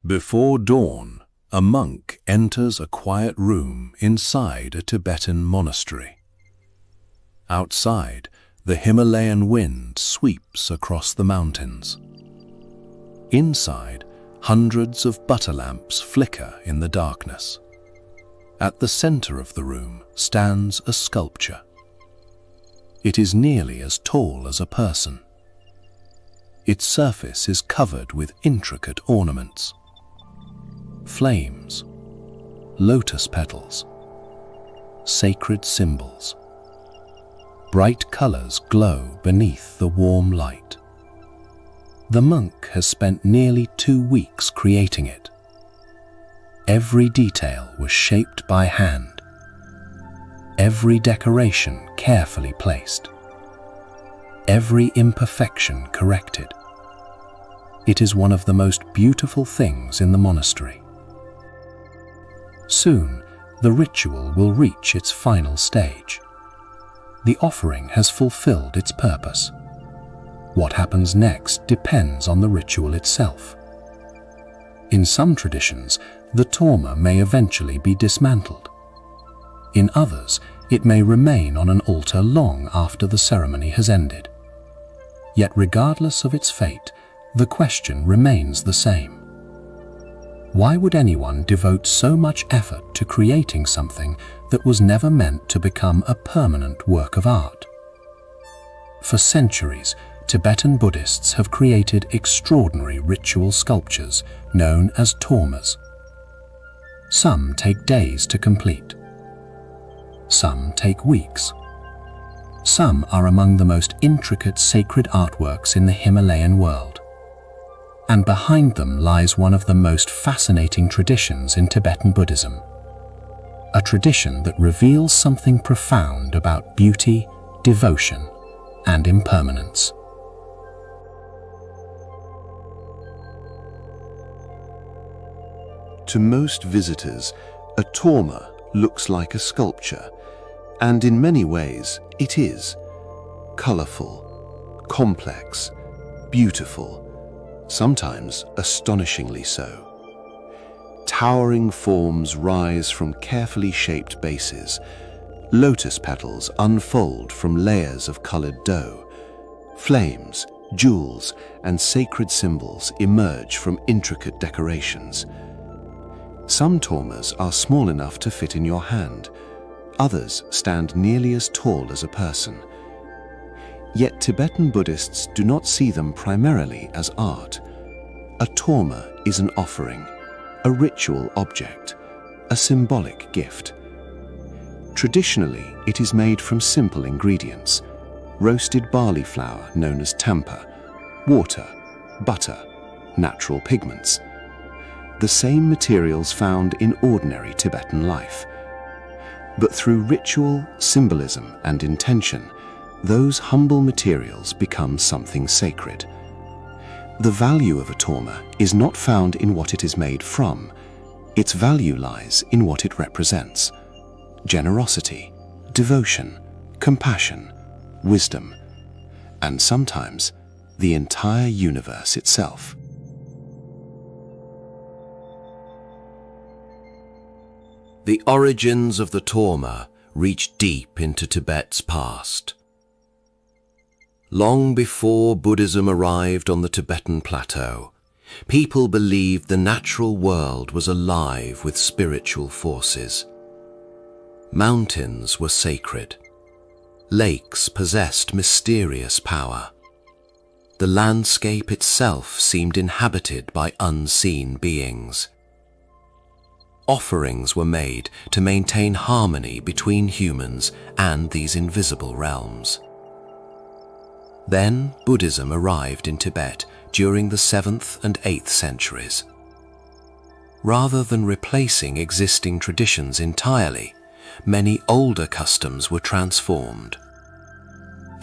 Before dawn, a monk enters a quiet room inside a Tibetan monastery. Outside, the Himalayan wind sweeps across the mountains. Inside, hundreds of butter lamps flicker in the darkness. At the center of the room stands a sculpture. It is nearly as tall as a person. Its surface is covered with intricate ornaments. Flames, lotus petals, sacred symbols. Bright colors glow beneath the warm light. The monk has spent nearly 2 weeks creating it. Every detail was shaped by hand. Every decoration carefully placed. Every imperfection corrected. It is one of the most beautiful things in the monastery. Soon, the ritual will reach its final stage. The offering has fulfilled its purpose. What happens next depends on the ritual itself. In some traditions, the Torma may eventually be dismantled. In others, it may remain on an altar long after the ceremony has ended. Yet regardless of its fate, the question remains the same. Why would anyone devote so much effort to creating something that was never meant to become a permanent work of art? For centuries, Tibetan Buddhists have created extraordinary ritual sculptures known as Tormas. Some take days to complete. Some take weeks. Some are among the most intricate sacred artworks in the Himalayan world. And behind them lies one of the most fascinating traditions in Tibetan Buddhism. A tradition that reveals something profound about beauty, devotion, and impermanence. To most visitors, a Torma looks like a sculpture, and in many ways it is. Colorful, complex, beautiful, sometimes astonishingly so. Towering forms rise from carefully shaped bases. Lotus petals unfold from layers of colored dough. Flames, jewels, and sacred symbols emerge from intricate decorations. Some Tormas are small enough to fit in your hand. Others stand nearly as tall as a person. Yet Tibetan Buddhists do not see them primarily as art. A Torma is an offering, a ritual object, a symbolic gift. Traditionally, it is made from simple ingredients: roasted barley flour known as tampa, water, butter, natural pigments. The same materials found in ordinary Tibetan life. But through ritual, symbolism, and intention, those humble materials become something sacred. The value of a Torma is not found in what it is made from. Its value lies in what it represents: generosity, devotion, compassion, wisdom, and sometimes the entire universe itself. The origins of the Torma reach deep into Tibet's past. Long before Buddhism arrived on the Tibetan plateau, people believed the natural world was alive with spiritual forces. Mountains were sacred. Lakes possessed mysterious power. The landscape itself seemed inhabited by unseen beings. Offerings were made to maintain harmony between humans and these invisible realms. Then Buddhism arrived in Tibet during the 7th and 8th centuries. Rather than replacing existing traditions entirely, many older customs were transformed.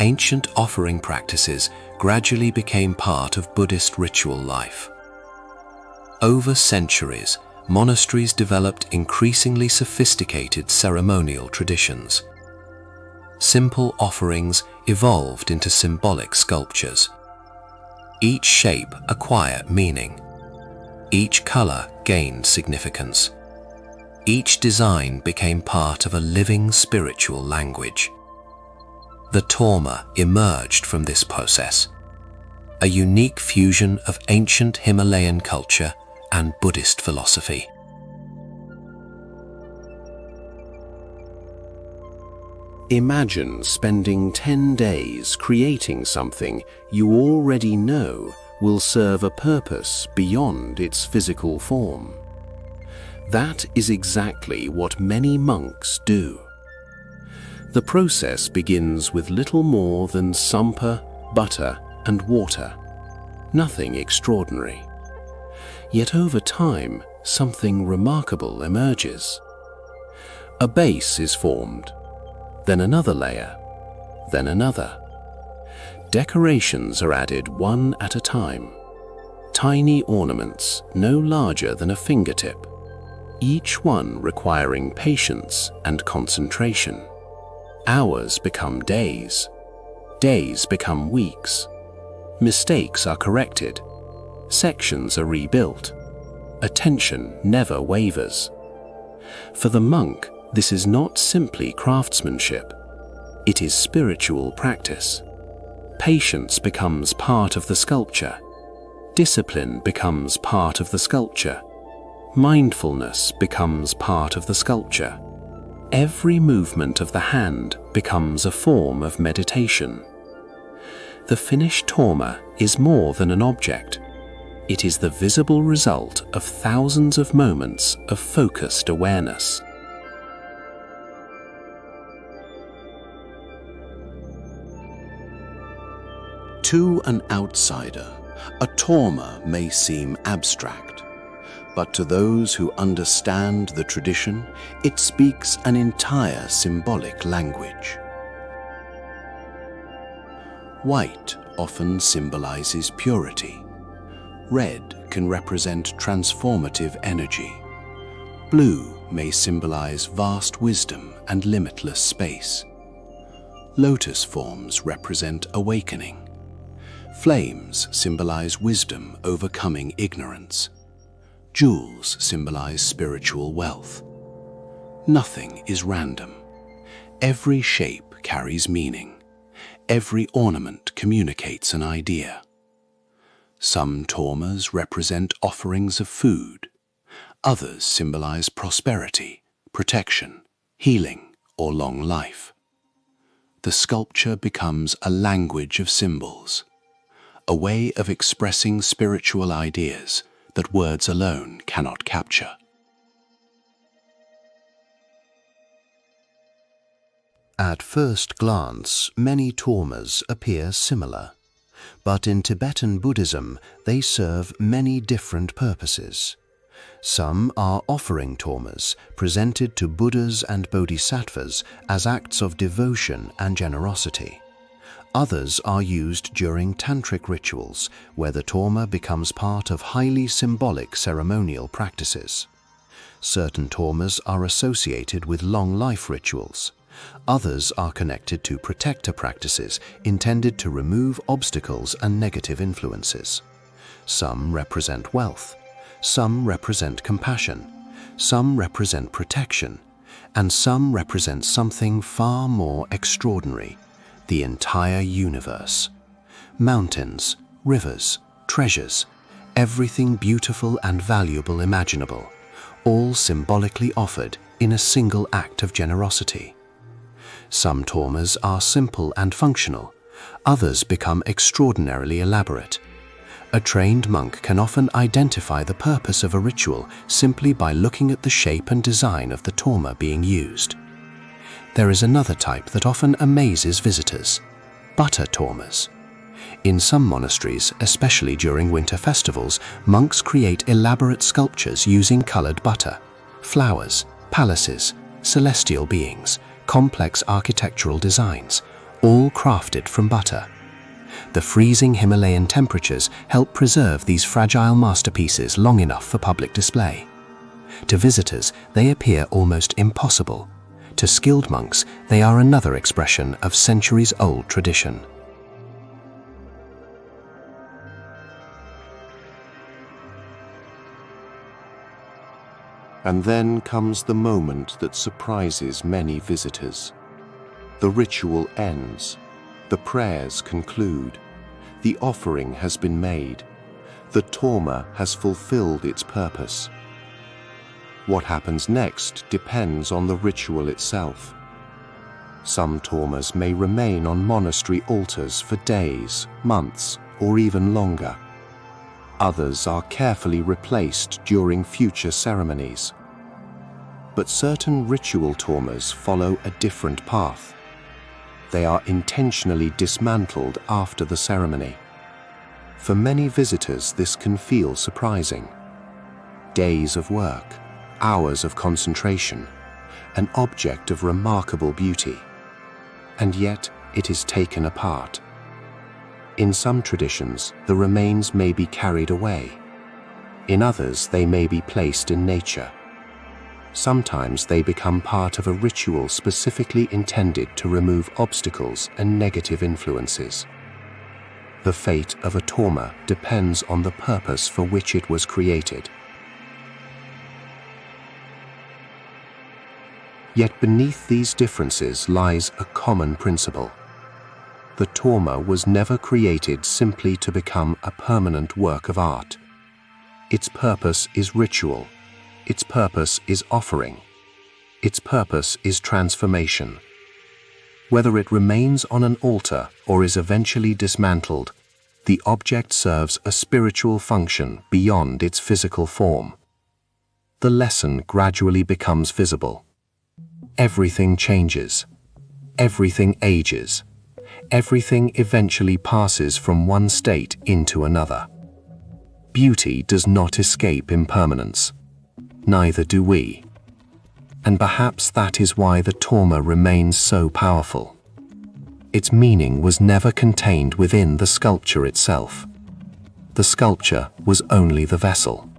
Ancient offering practices gradually became part of Buddhist ritual life. Over centuries, monasteries developed increasingly sophisticated ceremonial traditions. Simple offerings evolved into symbolic sculptures. Each shape a quiet meaning. Each color gained significance. Each design became part of a living spiritual language. The Torma emerged from this process, a unique fusion of ancient Himalayan culture and Buddhist philosophy. Imagine spending 10 days creating something you already know will serve a purpose beyond its physical form. That is exactly what many monks do. The process begins with little more than sampa, butter, and water. Nothing extraordinary. Yet over time, something remarkable emerges. A base is formed, then another layer, then another. Decorations are added one at a time. Tiny ornaments no larger than a fingertip, each one requiring patience and concentration. Hours become days. Days become weeks. Mistakes are corrected. Sections are rebuilt. Attention never wavers. For the monk, this is not simply craftsmanship. It is spiritual practice. Patience becomes part of the sculpture. Discipline becomes part of the sculpture. Mindfulness becomes part of the sculpture. Every movement of the hand becomes a form of meditation. The finished Torma is more than an object. It is the visible result of thousands of moments of focused awareness. To an outsider, a Torma may seem abstract, but to those who understand the tradition, it speaks an entire symbolic language. White often symbolizes purity. Red can represent transformative energy. Blue may symbolize vast wisdom and limitless space. Lotus forms represent awakening. Flames symbolize wisdom overcoming ignorance. Jewels symbolize spiritual wealth. Nothing is random. Every shape carries meaning. Every ornament communicates an idea. Some Tormas represent offerings of food. Others symbolize prosperity, protection, healing, or long life. The sculpture becomes a language of symbols, a way of expressing spiritual ideas that words alone cannot capture. At first glance, many Tormas appear similar, but in Tibetan Buddhism they serve many different purposes. Some are offering Tormas presented to Buddhas and Bodhisattvas as acts of devotion and generosity. Others are used during tantric rituals, where the Torma becomes part of highly symbolic ceremonial practices. Certain Tormas are associated with long life rituals. Others are connected to protector practices intended to remove obstacles and negative influences. Some represent wealth, some represent compassion, some represent protection, and some represent something far more extraordinary: the entire universe. Mountains, rivers, treasures, everything beautiful and valuable imaginable, all symbolically offered in a single act of generosity. Some Tormas are simple and functional, others become extraordinarily elaborate. A trained monk can often identify the purpose of a ritual simply by looking at the shape and design of the Torma being used. There is another type that often amazes visitors: butter Tormas. In some monasteries, especially during winter festivals, monks create elaborate sculptures using colored butter, flowers, palaces, celestial beings, complex architectural designs, all crafted from butter. The freezing Himalayan temperatures help preserve these fragile masterpieces long enough for public display. To visitors, they appear almost impossible. To skilled monks, they are another expression of centuries-old tradition. And then comes the moment that surprises many visitors. The ritual ends. The prayers conclude. The offering has been made. The Torma has fulfilled its purpose. What happens next depends on the ritual itself. Some Tormas may remain on monastery altars for days, months, or even longer. Others are carefully replaced during future ceremonies. But certain ritual Tormas follow a different path. They are intentionally dismantled after the ceremony. For many visitors, this can feel surprising. Days of work, hours of concentration, an object of remarkable beauty. And yet it is taken apart. In some traditions, the remains may be carried away. In others, they may be placed in nature. Sometimes they become part of a ritual specifically intended to remove obstacles and negative influences. The fate of a Torma depends on the purpose for which it was created. Yet beneath these differences lies a common principle. The Torma was never created simply to become a permanent work of art. Its purpose is ritual. Its purpose is offering. Its purpose is transformation. Whether it remains on an altar or is eventually dismantled, the object serves a spiritual function beyond its physical form. The lesson gradually becomes visible. Everything changes. Everything ages. Everything eventually passes from one state into another. Beauty does not escape impermanence. Neither do we. And perhaps that is why the Torma remains so powerful. Its meaning was never contained within the sculpture itself. The sculpture was only the vessel.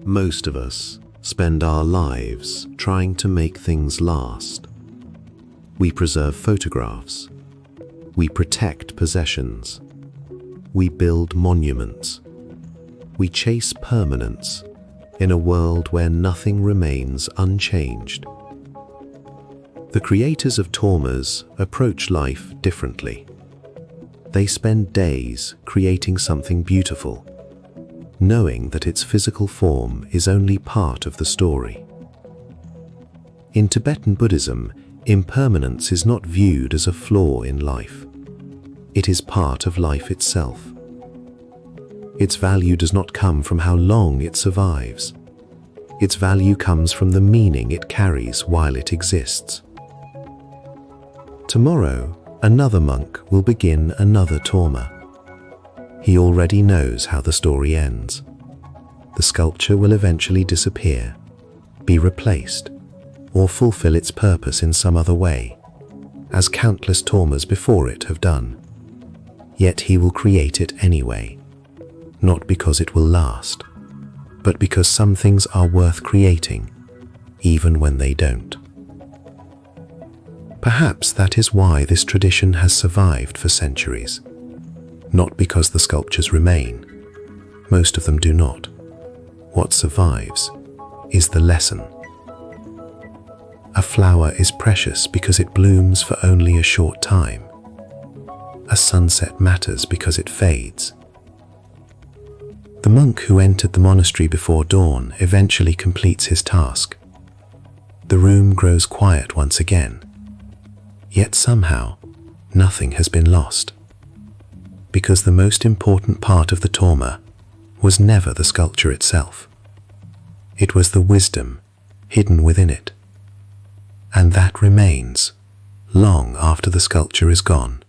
Most of us spend our lives trying to make things last. We preserve photographs. We protect possessions. We build monuments. We chase permanence in a world where nothing remains unchanged. The creators of Tormas approach life differently. They spend days creating something beautiful, knowing that its physical form is only part of the story. In Tibetan Buddhism, impermanence is not viewed as a flaw in life. It is part of life itself. Its value does not come from how long it survives. Its value comes from the meaning it carries while it exists. Tomorrow, another monk will begin another Torma. He already knows how the story ends. The sculpture will eventually disappear, be replaced, or fulfill its purpose in some other way, as countless Tormas before it have done. Yet he will create it anyway, not because it will last, but because some things are worth creating, even when they don't. Perhaps that is why this tradition has survived for centuries. Not because the sculptures remain. Most of them do not. What survives is the lesson. A flower is precious because it blooms for only a short time. A sunset matters because it fades. The monk who entered the monastery before dawn eventually completes his task. The room grows quiet once again. Yet somehow, nothing has been lost. Because the most important part of the Torma was never the sculpture itself. It was the wisdom hidden within it. And that remains long after the sculpture is gone.